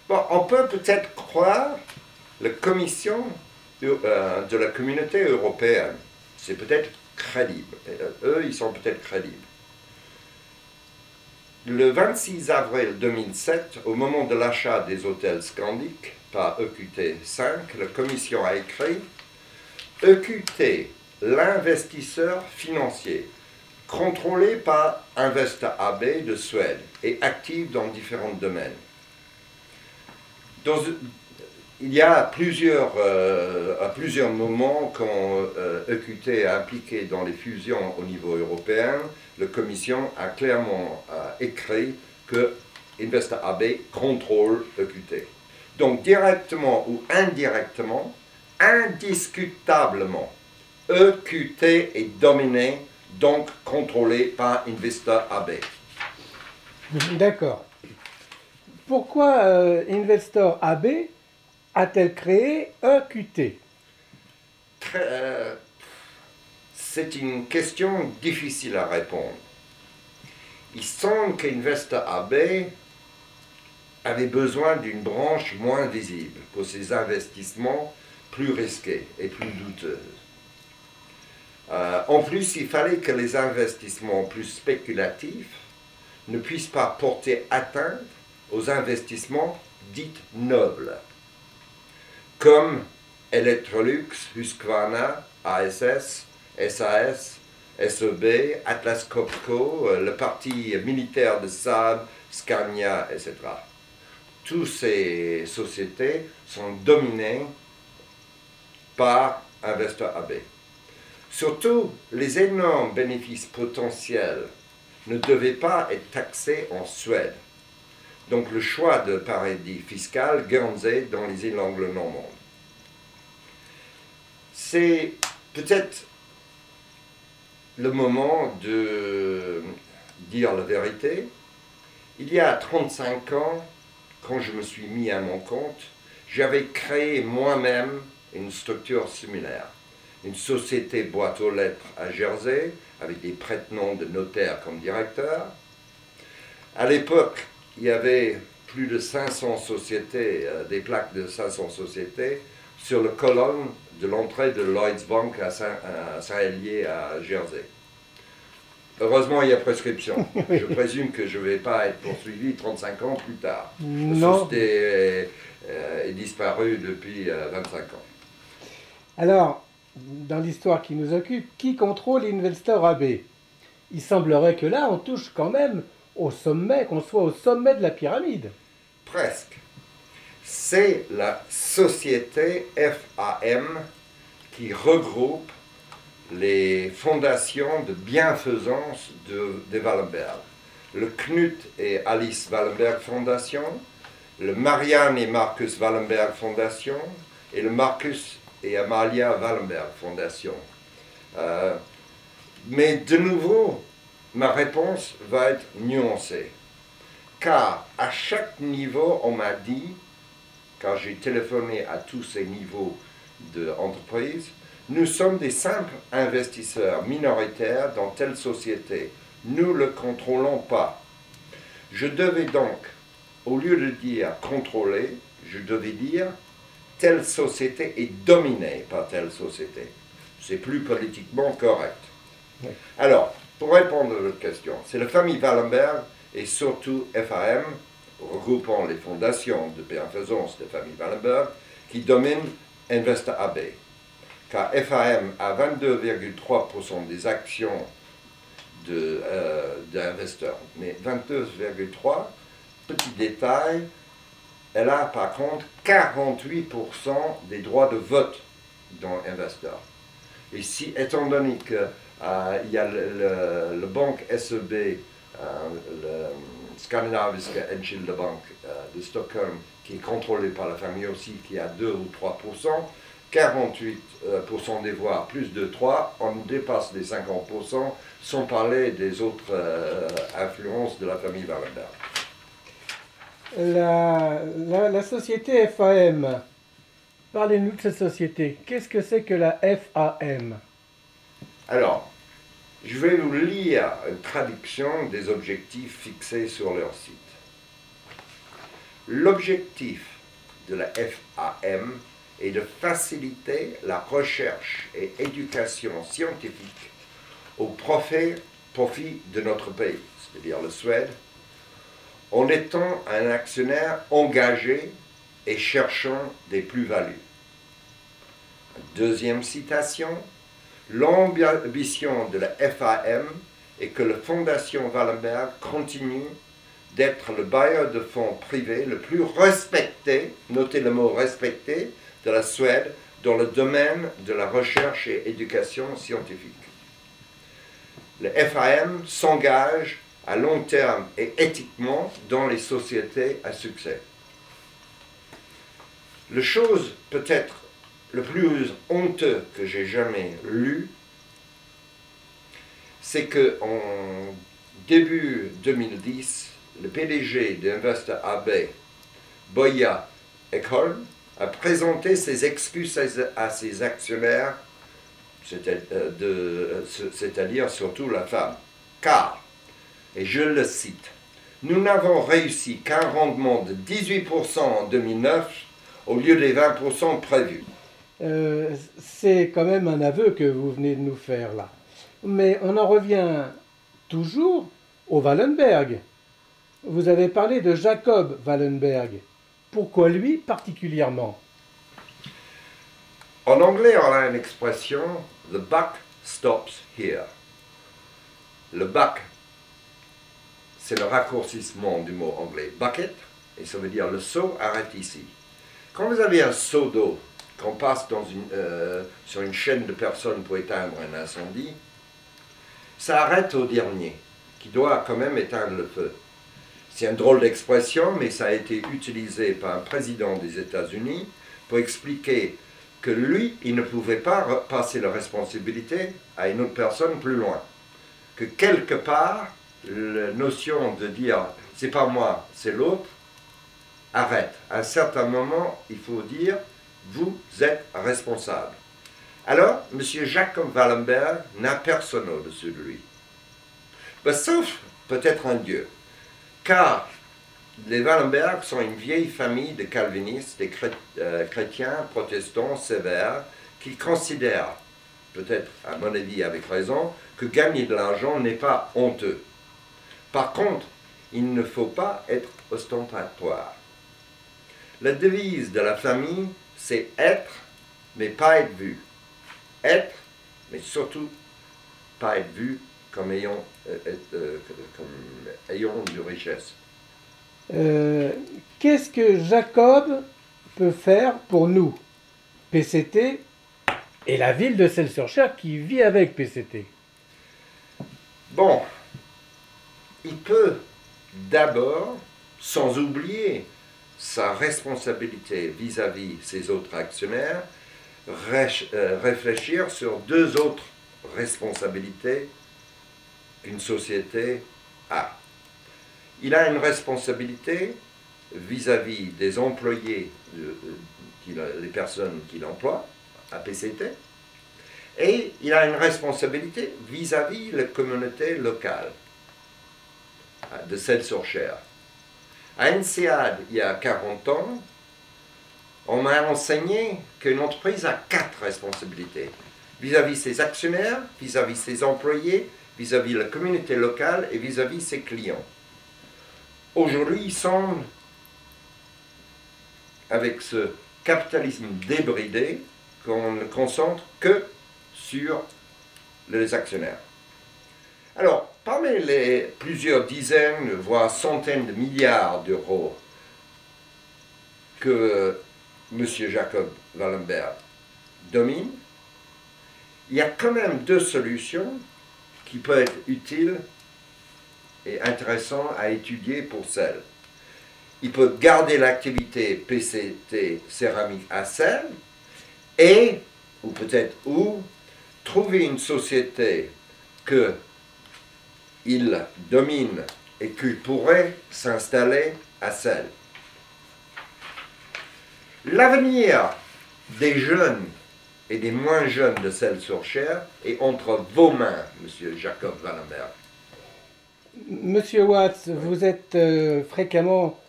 Bon, on peut peut-être croire la Commission de la Communauté européenne. C'est peut-être crédible. Eux, ils sont peut-être crédibles. Le 26 avril 2007, au moment de l'achat des hôtels Scandic par EQT5, la Commission a écrit « EQT, l'investisseur financier, contrôlé par Investa AB de Suède et actif dans différents domaines. » Il y a à plusieurs moments, quand EQT est impliqué dans les fusions au niveau européen, la Commission a clairement écrit que Investa AB contrôle EQT. Donc directement ou indirectement, indiscutablement, EQT est dominé, donc contrôlé par Investa AB. D'accord. Pourquoi Investor AB a-t-elle créé EQT? C'est une question difficile à répondre. Il semble qu'Investa AB avait besoin d'une branche moins visible pour ses investissements plus risqués et plus douteux. En plus, il fallait que les investissements plus spéculatifs ne puissent pas porter atteinte aux investissements dits nobles, comme Electrolux, Husqvarna, ASS, SAS, SEB, Atlas Copco, le parti militaire de Saab, Scania, etc. Toutes ces sociétés sont dominées par Investa AB. Surtout, les énormes bénéfices potentiels ne devaient pas être taxés en Suède. Donc le choix de paradis fiscal, Guernsey, dans les îles anglo-normandes. C'est peut-être le moment de dire la vérité. Il y a 35 ans, quand je me suis mis à mon compte, j'avais créé moi-même une structure similaire. Une société boîte aux lettres à Jersey, avec des prête-noms de notaires comme directeur. À l'époque, il y avait plus de 500 sociétés, des plaques de 500 sociétés, sur le colonne de l'entrée de Lloyds Bank à Saint-Hélier à Jersey. Heureusement, il y a prescription. Je présume que je ne vais pas être poursuivi 35 ans plus tard. Non. La société est disparue depuis 25 ans. Alors, dans l'histoire qui nous occupe, qui contrôle Investor AB? Il semblerait que là, on touche quand même au sommet, qu'on soit au sommet de la pyramide. Presque. C'est la société FAM qui regroupe les fondations de bienfaisance de Wallenberg. Le Knut et Alice Wallenberg Fondation, le Marianne et Marcus Wallenberg Fondation et le Marcus et Amalia Wallenberg Fondation. Mais de nouveau, ma réponse va être nuancée. Car à chaque niveau, on m'a dit, quand j'ai téléphoné à tous ces niveaux d'entreprise, nous sommes des simples investisseurs minoritaires dans telle société. Nous ne le contrôlons pas. Je devais donc, au lieu de dire contrôler, je devais dire telle société est dominée par telle société. C'est plus politiquement correct. Oui. Alors, pour répondre à votre question, c'est la famille Wallenberg et surtout FAM, regroupant les fondations de bienfaisance de la famille Wallenberg, qui dominent Investa AB. Car FAM a 22,3% des actions d'investeurs. Mais 22,3%, petit détail, elle a par contre 48% des droits de vote dans Investor. Et si, étant donné qu'il y a le banque SEB, le Skandinaviska Enskilda Bank de Stockholm, qui est contrôlé par la famille aussi, qui a 2 ou 3%, 48% des voix, plus de 3, on dépasse les 50%, sans parler des autres influences de la famille Wallenberg. La société FAM, parlez-nous de cette société. Qu'est-ce que c'est que la FAM? Alors, je vais vous lire une traduction des objectifs fixés sur leur site. L'objectif de la FAM est de faciliter la recherche et éducation scientifique au profit de notre pays, c'est-à-dire la Suède, en étant un actionnaire engagé et cherchant des plus-values. Deuxième citation, l'ambition de la FAM est que la Fondation Wallenberg continue d'être le bailleur de fonds privé le plus respecté, notez le mot respecté, de la Suède dans le domaine de la recherche et éducation scientifique. Le FAM s'engage à long terme et éthiquement dans les sociétés à succès. La chose peut-être le plus honteux que j'ai jamais lu, c'est qu'en début 2010, le PDG d'Investor AB, Boya Ekholm, a présenté ses excuses à ses actionnaires, c'est-à-dire surtout la femme. Car, et je le cite, nous n'avons réussi qu'un rendement de 18% en 2009 au lieu des 20% prévus. C'est quand même un aveu que vous venez de nous faire là. Mais on en revient toujours au Wallenberg. Vous avez parlé de Jacob Wallenberg. Pourquoi lui particulièrement? En anglais, on a une expression, the buck stops here. Le buck, c'est le raccourcissement du mot anglais bucket, et ça veut dire le seau arrête ici. Quand vous avez un seau d'eau, qu'on passe sur une chaîne de personnes pour éteindre un incendie, ça arrête au dernier, qui doit quand même éteindre le feu. C'est une drôle d'expression, mais ça a été utilisé par un président des États-Unis pour expliquer que lui, il ne pouvait pas passer la responsabilité à une autre personne plus loin. Que quelque part, la notion de dire « c'est pas moi, c'est l'autre » arrête. À un certain moment, il faut dire « vous êtes responsable ». Alors, M. Jacob Wallenberg n'a personne au-dessus de lui. Sauf peut-être un Dieu. Car les Wallenberg sont une vieille famille de calvinistes, des chrétiens protestants sévères, qui considèrent, peut-être à mon avis avec raison, que gagner de l'argent n'est pas honteux. Par contre, il ne faut pas être ostentatoire. La devise de la famille, c'est être, mais pas être vu. Être, mais surtout pas être vu comme ayant de richesse. Qu'est-ce que Jacob peut faire pour nous, PCT, et la ville de Celles-sur-Cher qui vit avec PCT? Bon, il peut d'abord, sans oublier sa responsabilité vis-à-vis ses autres actionnaires, réfléchir sur deux autres responsabilités qu'une société a. Il a une responsabilité vis-à-vis des employés, les personnes qu'il emploie à PCT, et il a une responsabilité vis-à-vis la communauté locale de Celles-sur-Cher. À INSEAD, il y a 40 ans, on m'a enseigné qu'une entreprise a 4 responsabilités vis-à-vis ses actionnaires, vis-à-vis ses employés, vis-à-vis la communauté locale et vis-à-vis ses clients. Aujourd'hui, il semble, avec ce capitalisme débridé, qu'on ne concentre que sur les actionnaires. Alors, parmi les plusieurs dizaines, voire centaines de milliards d'euros que M. Jacob Wallenberg domine, il y a quand même deux solutions qui peuvent être utiles et intéressantes à étudier pour Celles. Il peut garder l'activité PCT céramique à Celles et, ou peut-être trouver une société qu'il domine et qui pourrait s'installer à Celles. L'avenir des jeunes et des moins jeunes de Celles-sur-Cher est entre vos mains, M. Jacob Wallenberg. Monsieur Watts, vous êtes fréquemment